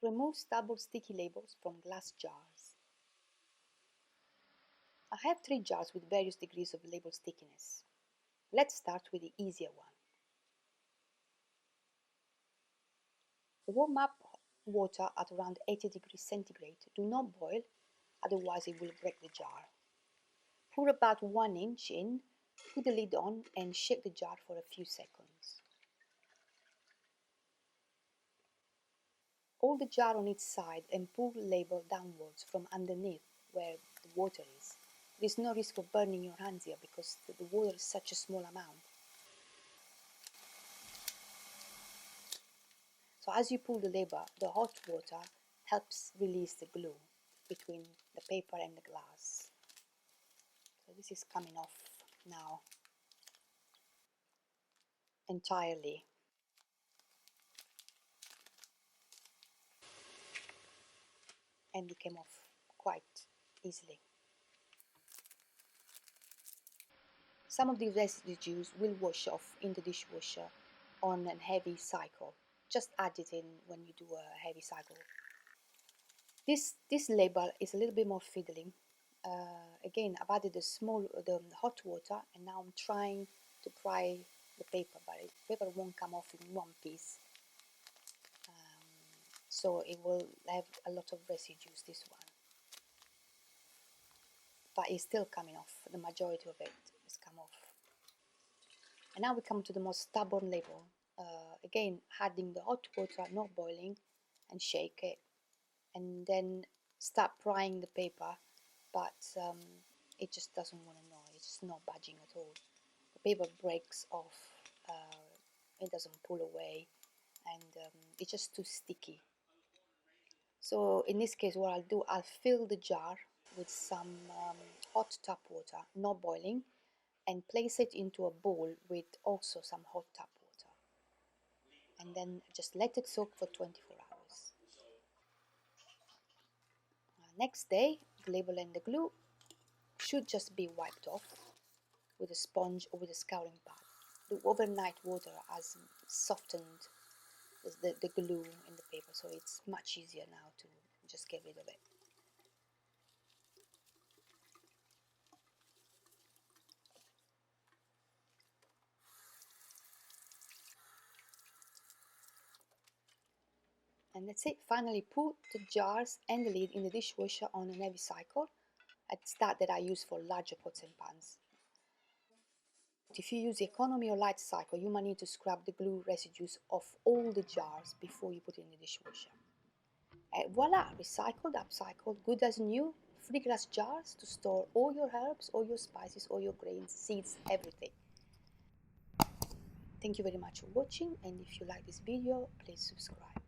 Remove stubborn sticky labels from glass jars. I have 3 jars with various degrees of label stickiness. Let's start with the easier one. Warm up water at around 80 degrees centigrade. Do not boil, otherwise it will break the jar. Pour about 1 inch in, put the lid on and shake the jar for a few seconds. Hold the jar on its side and pull the label downwards from underneath where the water is. There is no risk of burning your hands here because the water is such a small amount. So as you pull the lever, the hot water helps release the glue between the paper and the glass. So this is coming off now entirely. And it came off quite easily. Some of the residues will wash off in the dishwasher on a heavy cycle. Just add it in when you do a heavy cycle. This label is a little bit more fiddling. Again, I've added the hot water, and now I'm trying to pry the paper, but the paper won't come off in one piece. So it will have a lot of residues, this one. But it's still coming off. The majority of it has come off. And now we come to the most stubborn label. Again, adding the hot water, not boiling, and shake it. And then start prying the paper, but it just doesn't want to know. It's just not budging at all. The paper breaks off. It doesn't pull away, and it's just too sticky. So in this case, what I'll do, I'll fill the jar with some hot tap water, not boiling, and place it into a bowl with also some hot tap water. And then just let it soak for 24 hours. Next day, the label and the glue should just be wiped off with a sponge or with a scouring pad. The overnight water has softened the glue in the paper, so it's much easier now to just get rid of it. And that's it. Finally, put the jars and the lid in the dishwasher on an heavy cycle. It's that I use for larger pots and pans. If you use the economy or light cycle, you might need to scrub the glue residues off all the jars before you put it in the dishwasher. Voila, recycled, upcycled, good as new, 3 glass jars to store all your herbs, all your spices, all your grains, seeds, everything. Thank you very much for watching, and if you like this video, please subscribe.